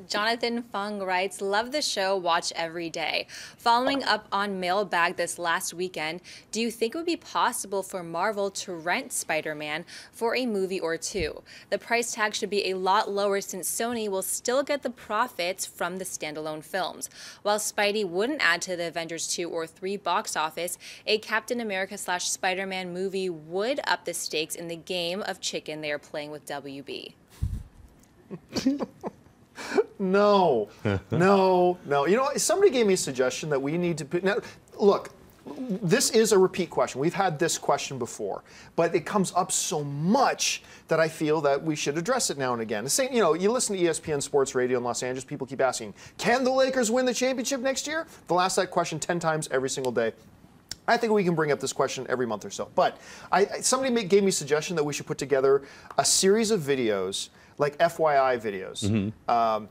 Jonathan Fung writes, love the show, watch every day. Following up on Mailbag this last weekend, do you think it would be possible for Marvel to rent Spider-Man for a movie or two? The price tag should be a lot lower since Sony will still get the profits from the standalone films. While Spidey wouldn't add to the Avengers 2 or 3 box office, a Captain America / Spider-Man movie would up the stakes in the game of chicken they are playing with WB. No. You know, somebody gave me a suggestion that we need to put. Now, look, this is a repeat question. We've had this question before, but it comes up so much that I feel that we should address it now and again. The same, you know, you listen to ESPN Sports Radio in Los Angeles, people keep asking, can the Lakers win the championship next year? They'll ask that question 10 times every single day. I think we can bring up this question every month or so. But somebody gave me a suggestion that we should put together a series of videos, like FYI videos.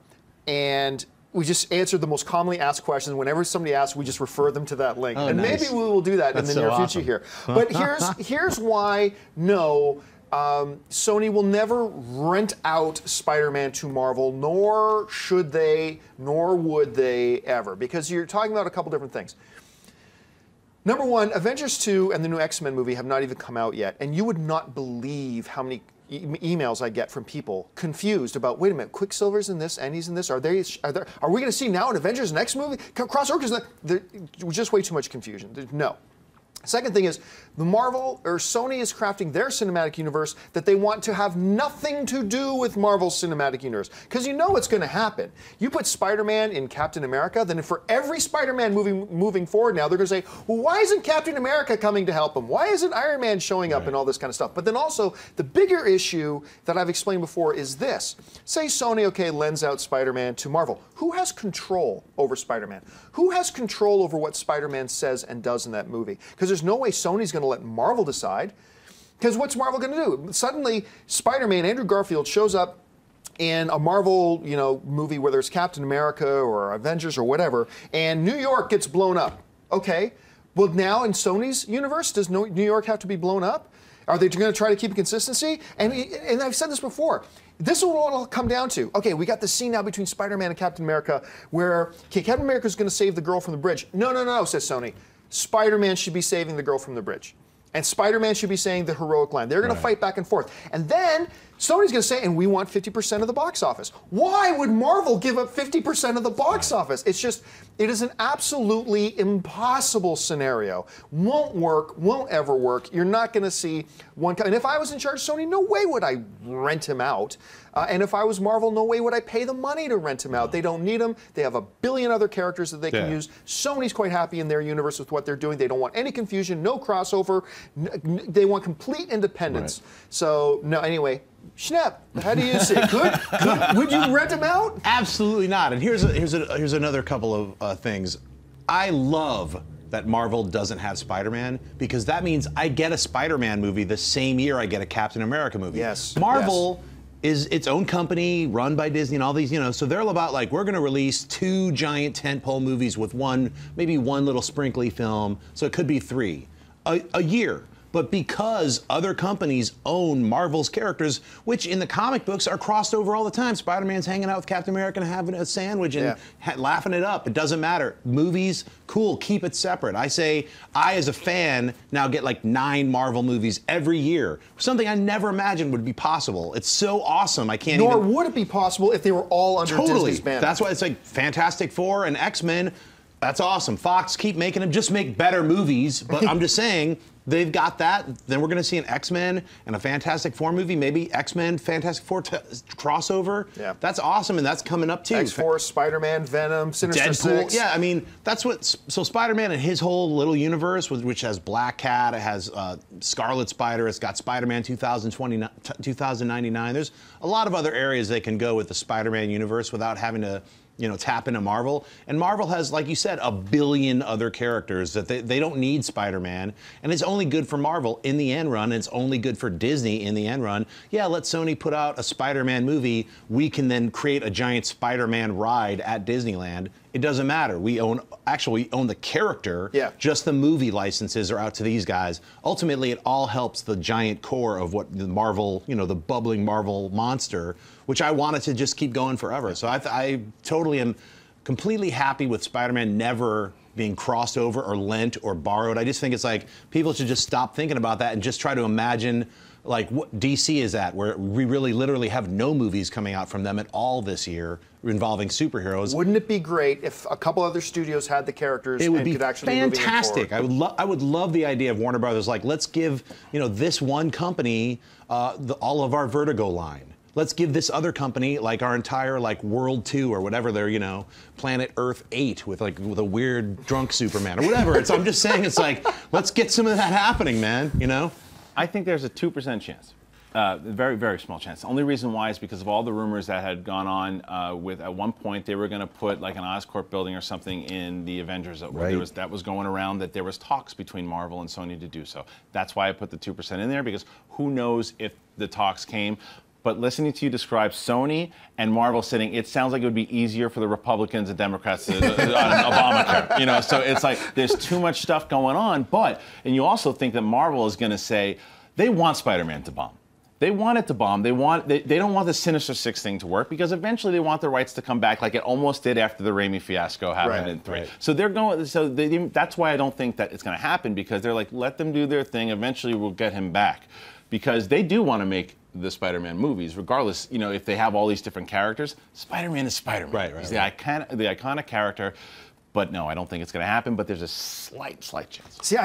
And we just answered the most commonly asked questions. Whenever somebody asks, we just refer them to that link. And nice. maybe we will do that in the near future here. But here's why no, Sony will never rent out Spider-Man to Marvel, nor should they, nor would they ever. Because you're talking about a couple different things. Number one, Avengers 2 and the new X-Men movie have not even come out yet. And you would not believe how many emails I get from people confused about, wait a minute, Quicksilver's in this and he's in this. Are we going to see now an Avengers next movie crossover? Because there's just way too much confusion. No. Second thing is, the Marvel or Sony is crafting their cinematic universe that they want to have nothing to do with Marvel's cinematic universe. Because you know what's going to happen. You put Spider-Man in Captain America, then for every Spider-Man movie moving forward now, they're going to say, well, why isn't Captain America coming to help him? Why isn't Iron Man showing up and all this kind of stuff? But then also, the bigger issue that I've explained before is this. Say Sony, okay, lends out Spider-Man to Marvel. Who has control over Spider-Man? Who has control over what Spider-Man says and does in that movie? Because there's no way Sony's going to let Marvel decide. Because what's Marvel going to do? Suddenly, Spider-Man, Andrew Garfield, shows up in a Marvel, movie, whether it's Captain America or Avengers or whatever, and New York gets blown up. Okay, well now in Sony's universe, does New York have to be blown up? Are they going to try to keep a consistency? And I've said this before. This is what it'll come down to. Okay, we got the scene now between Spider-Man and Captain America where Captain America's going to save the girl from the bridge. No, says Sony. Spider-Man should be saving the girl from the bridge. And Spider-Man should be saying the heroic line. They're going to fight back and forth. And then Sony's going to say, and we want 50% of the box office. Why would Marvel give up 50% of the box office? It's just, it is an absolutely impossible scenario. Won't work, won't ever work. You're not going to see one. And if I was in charge of Sony, no way would I rent him out. And if I was Marvel, no way would I pay the money to rent him out. They don't need him. They have a billion other characters that they can use. Sony's quite happy in their universe with what they're doing. They don't want any confusion, no crossover. They want complete independence. So, no, anyway. Schnepp, how do you see it? Would you rent him out? Absolutely not. And here's another couple of things. I love that Marvel doesn't have Spider-Man because that means I get a Spider-Man movie the same year I get a Captain America movie. Yes. Marvel is its own company run by Disney and all these, so they're all about like, we're going to release 2 giant tentpole movies with maybe one little sprinkly film. So it could be 3 a year. But because other companies own Marvel's characters, which in the comic books are crossed over all the time. Spider-Man's hanging out with Captain America and having a sandwich and laughing it up. It doesn't matter. Movies, cool, keep it separate. I say, I as a fan now get like 9 Marvel movies every year. Something I never imagined would be possible. It's so awesome. I can't Nor would it be possible if they were all under Disney's banner. That's why it's like Fantastic Four and X-Men. That's awesome. Fox, keep making them. Just make better movies. But I'm just saying, they've got that. Then we're going to see an X-Men and a Fantastic Four movie, maybe X-Men, Fantastic Four crossover. Yeah. That's awesome, and that's coming up too. X-Force, Spider-Man, Venom, Sinister Deadpool. Six. Yeah, I mean, that's what. So Spider-Man and his whole little universe, which has Black Cat, it has Scarlet Spider, it's got Spider-Man 2099. There's a lot of other areas they can go with the Spider-Man universe without having to tap into Marvel. And Marvel has, like you said, a billion other characters that they don't need Spider-Man. And it's only good for Marvel in the end run. And it's only good for Disney in the end run. Yeah, let Sony put out a Spider-Man movie. We can then create a giant Spider-Man ride at Disneyland. it doesn't matter. We own the character. Yeah. Just the movie licenses are out to these guys. Ultimately, it all helps the giant core of what the Marvel, the bubbling Marvel monster, which I wanted to just keep going forever. So I totally am completely happy with Spider-Man never being crossed over or lent or borrowed. I just think it's like people should just stop thinking about that and just try to imagine like what DC is at, where we really literally have no movies coming out from them at all this year involving superheroes. Wouldn't it be great if a couple other studios had the characters and could actually move it forward? It would be fantastic. I would love the idea of Warner Brothers, like, let's give this one company all of our Vertigo line. Let's give this other company like our entire World 2 or whatever their Planet Earth 8 with a weird drunk Superman or whatever. I'm just saying, it's like, let's get some of that happening, man. I think there's a 2% chance. Very, very small chance. The only reason why is because of all the rumors that had gone on with, at one point, they were going to put like an Oscorp building or something in the Avengers. Right. That was going around, that there was talks between Marvel and Sony to do so. That's why I put the 2% in there, because who knows if the talks came. But listening to you describe Sony and Marvel sitting, it sounds like it would be easier for the Republicans and Democrats on Obamacare. So it's like there's too much stuff going on. And you also think that Marvel is going to say they want Spider-Man to bomb. They want it to bomb. They don't want the Sinister Six thing to work, because eventually they want the rights to come back, like it almost did after the Raimi fiasco happened in 3. Right. So they're going. So that's why I don't think that it's going to happen, because they're like, let them do their thing. Eventually we'll get him back, because they do want to make the Spider-Man movies, regardless, if they have all these different characters. Spider-Man is Spider-Man. Right. He's the iconic character. But no, I don't think it's going to happen, but there's a slight chance. See,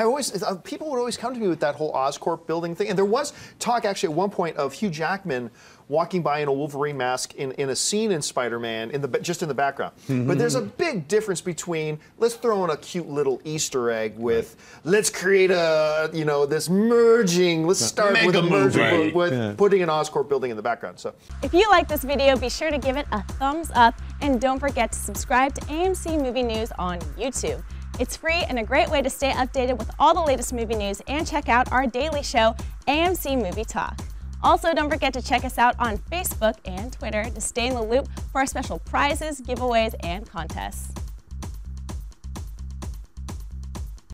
people would always come to me with that whole Oscorp building thing. And there was talk actually at one point of Hugh Jackman walking by in a Wolverine mask in a scene in Spider-Man, just in the background. Mm-hmm. But there's a big difference between, let's throw in a cute little Easter egg with, let's create this merging, let's start with a merger with putting an Oscorp building in the background. So, if you like this video, be sure to give it a thumbs up, and don't forget to subscribe to AMC Movie News on YouTube. It's free and a great way to stay updated with all the latest movie news, and check out our daily show, AMC Movie Talk. Also, don't forget to check us out on Facebook and Twitter to stay in the loop for our special prizes, giveaways, and contests.